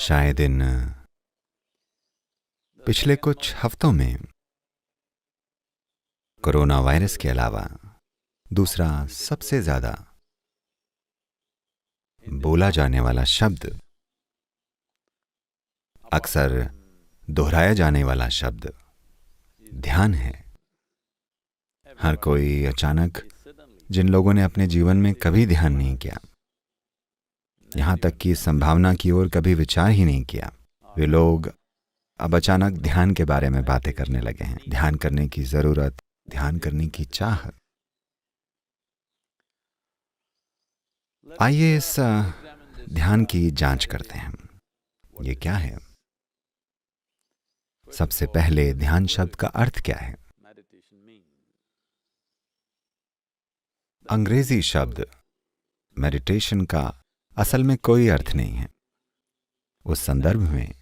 शायद इन पिछले कुछ हफ्तों में कोरोना वायरस के अलावा दूसरा सबसे ज्यादा बोला जाने वाला शब्द, अक्सर दोहराया जाने वाला शब्द ध्यान है। हर कोई अचानक, जिन लोगों ने अपने जीवन में कभी ध्यान नहीं किया, यहां तक कि संभावना की ओर कभी विचार ही नहीं किया, वे लोग अब अचानक ध्यान के बारे में बातें करने लगे हैं। ध्यान करने की जरूरत, ध्यान करने की चाह। आइए इस ध्यान की जांच करते हैं। ये क्या है? सबसे पहले ध्यान शब्द का अर्थ क्या है? अंग्रेजी शब्द मेडिटेशन का असल में कोई अर्थ नहीं है। उस संदर्भ में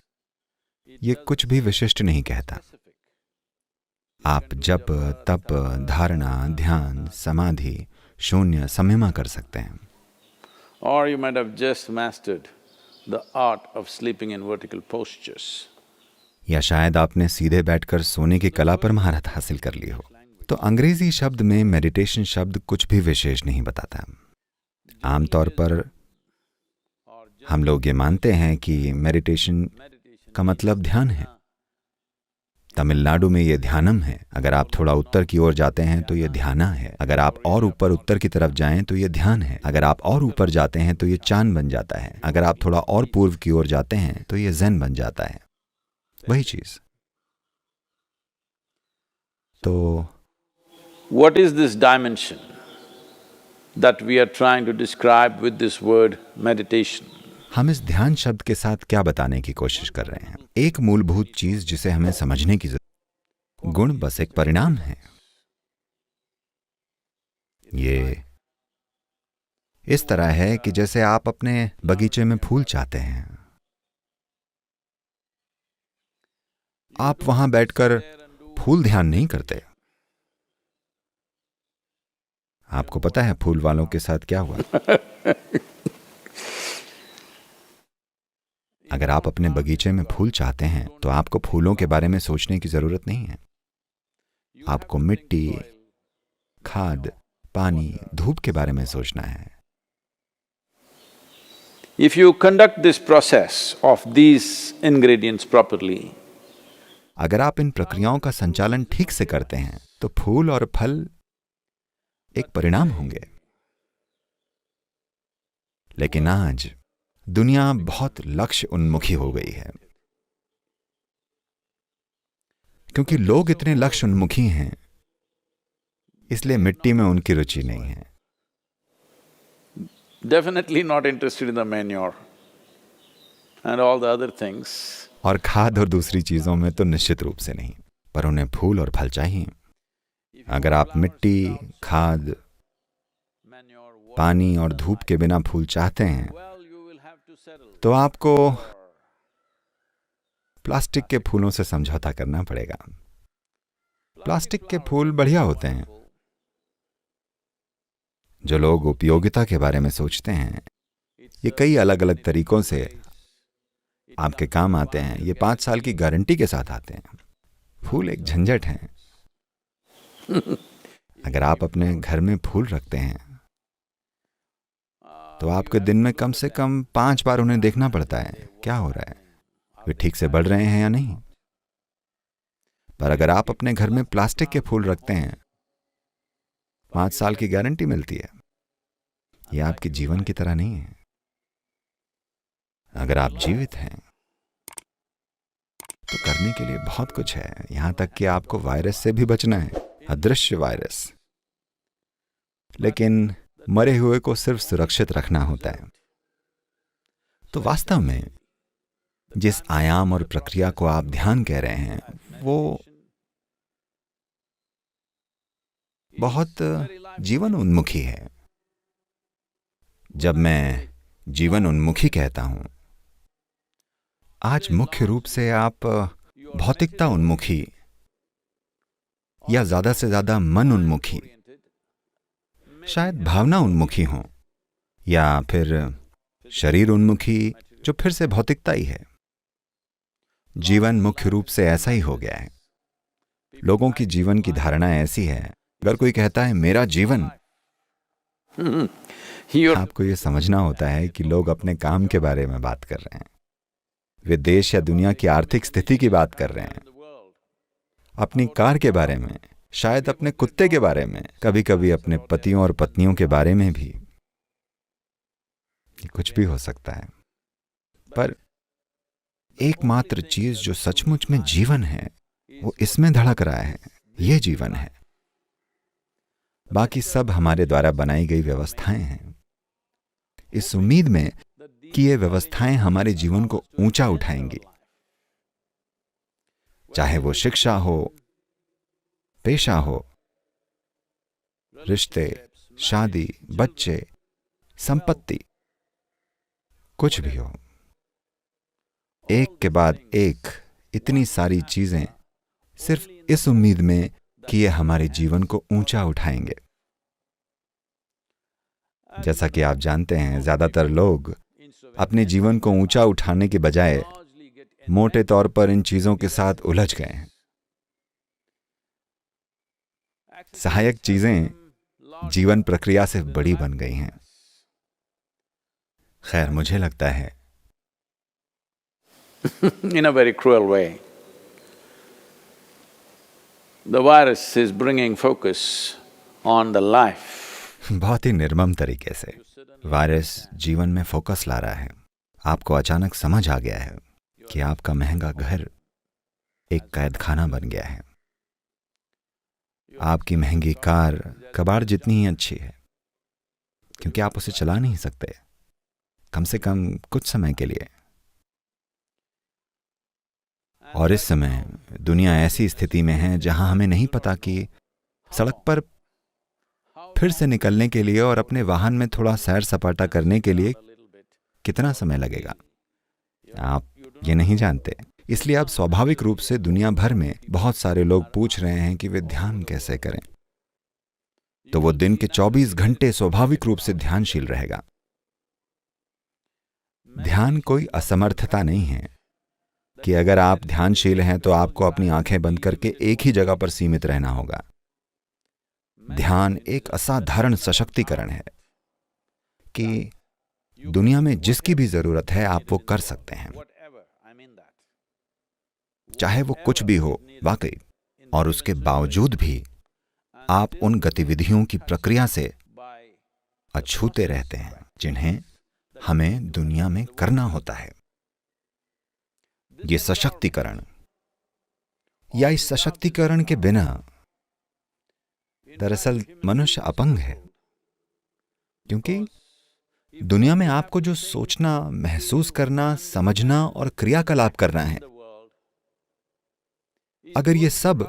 ये कुछ भी विशिष्ट नहीं कहता। आप जप, तप, धारणा, ध्यान, समाधि, शून्य, संयमा कर सकते हैं। Or you might have just mastered the art of sleeping in vertical postures. या शायद आपने सीधे बैठकर सोने की कला पर महारत हासिल कर ली हो। तो अंग्रेजी शब्द में मेडिटेशन शब्द कुछ भी विशेष नहीं बताता। आमतौर पर हम लोग ये मानते हैं कि मेडिटेशन का मतलब ध्यान है। तमिलनाडु में ये ध्यानम है। अगर आप थोड़ा उत्तर की ओर जाते हैं तो ये ध्याना है। अगर आप और ऊपर उत्तर की तरफ जाएं तो ये ध्यान है। अगर आप और ऊपर जाते हैं तो ये चांद बन जाता है। अगर आप थोड़ा और पूर्व की ओर जाते हैं तो ये ज़ेन बन जाता है। वही चीज। तो What is this dimension that we are trying to describe with this word meditation? हम इस ध्यान शब्द के साथ क्या बताने की कोशिश कर रहे हैं? एक मूलभूत चीज जिसे हमें समझने की जरूरत। गुण बस एक परिणाम है। ये इस तरह है कि जैसे आप अपने बगीचे में फूल चाहते हैं, आप वहां बैठकर फूल ध्यान नहीं करते। आपको पता है फूल वालों के साथ क्या हुआ? अगर आप अपने बगीचे में फूल चाहते हैं तो आपको फूलों के बारे में सोचने की जरूरत नहीं है। आपको मिट्टी, खाद, पानी, धूप के बारे में सोचना है। If you conduct this process of these ingredients properly, अगर आप इन प्रक्रियाओं का संचालन ठीक से करते हैं तो फूल और फल एक परिणाम होंगे। लेकिन आज दुनिया बहुत लक्ष्य उन्मुखी हो गई है। क्योंकि लोग इतने लक्ष्य उन्मुखी हैं, इसलिए मिट्टी में उनकी रुचि नहीं है। definitely not interested in the manure and all the other things. और खाद और दूसरी चीजों में तो निश्चित रूप से नहीं, पर उन्हें फूल और फल चाहिए। अगर आप मिट्टी, खाद, पानी और धूप के बिना फूल चाहते हैं तो आपको प्लास्टिक के फूलों से समझौता करना पड़ेगा। प्लास्टिक के फूल बढ़िया होते हैं। जो लोग उपयोगिता के बारे में सोचते हैं, ये कई अलग अलग तरीकों से आपके काम आते हैं। ये 5 साल की गारंटी के साथ आते हैं। फूल एक झंझट है। अगर आप अपने घर में फूल रखते हैं तो आपके दिन में कम से कम 5 बार उन्हें देखना पड़ता है। क्या हो रहा है? वे ठीक से बढ़ रहे हैं या नहीं? पर अगर आप अपने घर में प्लास्टिक के फूल रखते हैं, 5 साल की गारंटी मिलती है। यह आपके जीवन की तरह नहीं है। अगर आप जीवित हैं तो करने के लिए बहुत कुछ है। यहां तक कि आपको वायरस से भी बचना है, अदृश्य वायरस। लेकिन मरे हुए को सिर्फ सुरक्षित रखना होता है। तो वास्तव में जिस आयाम और प्रक्रिया को आप ध्यान कह रहे हैं, वो बहुत जीवन उन्मुखी है। जब मैं जीवन उन्मुखी कहता हूं, आज मुख्य रूप से आप भौतिकता उन्मुखी या ज्यादा से ज्यादा मन उन्मुखी, शायद भावना उन्मुखी हो, या फिर शरीर उन्मुखी, जो फिर से भौतिकता ही है। जीवन मुख्य रूप से ऐसा ही हो गया है। लोगों की जीवन की धारणा ऐसी है, अगर कोई कहता है मेरा जीवन, आपको ये समझना होता है कि लोग अपने काम के बारे में बात कर रहे हैं, वे देश या दुनिया की आर्थिक स्थिति की बात कर रहे हैं, अपनी कार के बारे में, शायद अपने कुत्ते के बारे में, कभी कभी अपने पतियों और पत्नियों के बारे में भी। कुछ भी हो सकता है, पर एकमात्र चीज जो सचमुच में जीवन है वो इसमें धड़क रहा है। ये जीवन है, बाकी सब हमारे द्वारा बनाई गई व्यवस्थाएं हैं, इस उम्मीद में कि ये व्यवस्थाएं हमारे जीवन को ऊंचा उठाएंगी। चाहे वो शिक्षा हो, पेशा हो, रिश्ते, शादी, बच्चे, संपत्ति, कुछ भी हो, एक के बाद एक इतनी सारी चीजें सिर्फ इस उम्मीद में कि ये हमारे जीवन को ऊंचा उठाएंगे। जैसा कि आप जानते हैं, ज्यादातर लोग अपने जीवन को ऊंचा उठाने के बजाय मोटे तौर पर इन चीजों के साथ उलझ गए हैं। सहायक चीजें जीवन प्रक्रिया से बड़ी बन गई हैं। खैर, मुझे लगता है in a very cruel way, the virus is bringing focus on the life. बहुत ही निर्मम तरीके से वायरस जीवन में फोकस ला रहा है। आपको अचानक समझ आ गया है कि आपका महंगा घर एक कैद खाना बन गया है। आपकी महंगी कार कबाड़ जितनी ही अच्छी है, क्योंकि आप उसे चला नहीं सकते, कम से कम कुछ समय के लिए। और इस समय दुनिया ऐसी स्थिति में है जहां हमें नहीं पता कि सड़क पर फिर से निकलने के लिए और अपने वाहन में थोड़ा सैर सपाटा करने के लिए कितना समय लगेगा। आप ये नहीं जानते, इसलिए अब स्वाभाविक रूप से दुनिया भर में बहुत सारे लोग पूछ रहे हैं कि वे ध्यान कैसे करें। तो वो दिन के 24 घंटे स्वाभाविक रूप से ध्यानशील रहेगा। ध्यान कोई असमर्थता नहीं है कि अगर आप ध्यानशील हैं तो आपको अपनी आंखें बंद करके एक ही जगह पर सीमित रहना होगा। ध्यान एक असाधारण सशक्तिकरण है कि दुनिया में जिसकी भी जरूरत है आप वो कर सकते हैं, चाहे वो कुछ भी हो वाकई। और उसके बावजूद भी आप उन गतिविधियों की प्रक्रिया से अछूते रहते हैं जिन्हें हमें दुनिया में करना होता है। ये सशक्तिकरण या इस सशक्तिकरण के बिना दरअसल मनुष्य अपंग है, क्योंकि दुनिया में आपको जो सोचना, महसूस करना, समझना और क्रियाकलाप करना है, अगर ये सब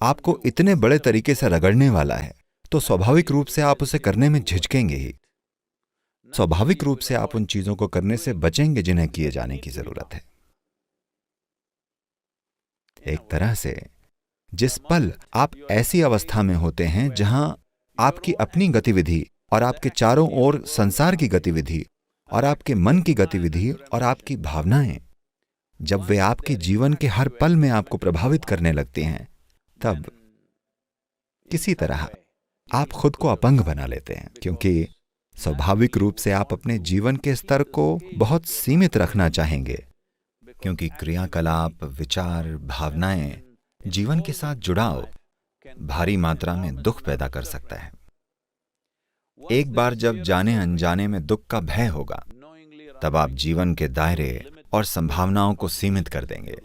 आपको इतने बड़े तरीके से रगड़ने वाला है तो स्वाभाविक रूप से आप उसे करने में झिझकेंगे ही। स्वाभाविक रूप से आप उन चीजों को करने से बचेंगे जिन्हें किए जाने की जरूरत है। एक तरह से जिस पल आप ऐसी अवस्था में होते हैं जहां आपकी अपनी गतिविधि और आपके चारों ओर संसार की गतिविधि और आपके मन की गतिविधि और आपकी भावनाएं, जब वे आपके जीवन के हर पल में आपको प्रभावित करने लगती हैं, तब किसी तरह आप खुद को अपंग बना लेते हैं, क्योंकि स्वाभाविक रूप से आप अपने जीवन के स्तर को बहुत सीमित रखना चाहेंगे, क्योंकि क्रियाकलाप, विचार, भावनाएं, जीवन के साथ जुड़ाव भारी मात्रा में दुख पैदा कर सकता है। एक बार जब जाने अनजाने में दुख का भय होगा, तब आप जीवन के दायरे और संभावनाओं को सीमित कर देंगे।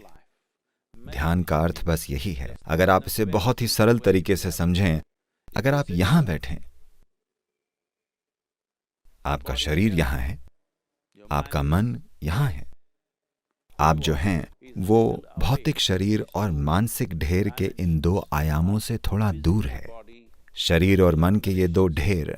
ध्यान का अर्थ बस यही है। अगर आप इसे बहुत ही सरल तरीके से समझें, अगर आप यहां बैठें, आपका शरीर यहां है, आपका मन यहां है, आप जो हैं वो भौतिक शरीर और मानसिक ढेर के इन दो आयामों से थोड़ा दूर है। शरीर और मन के ये दो ढेर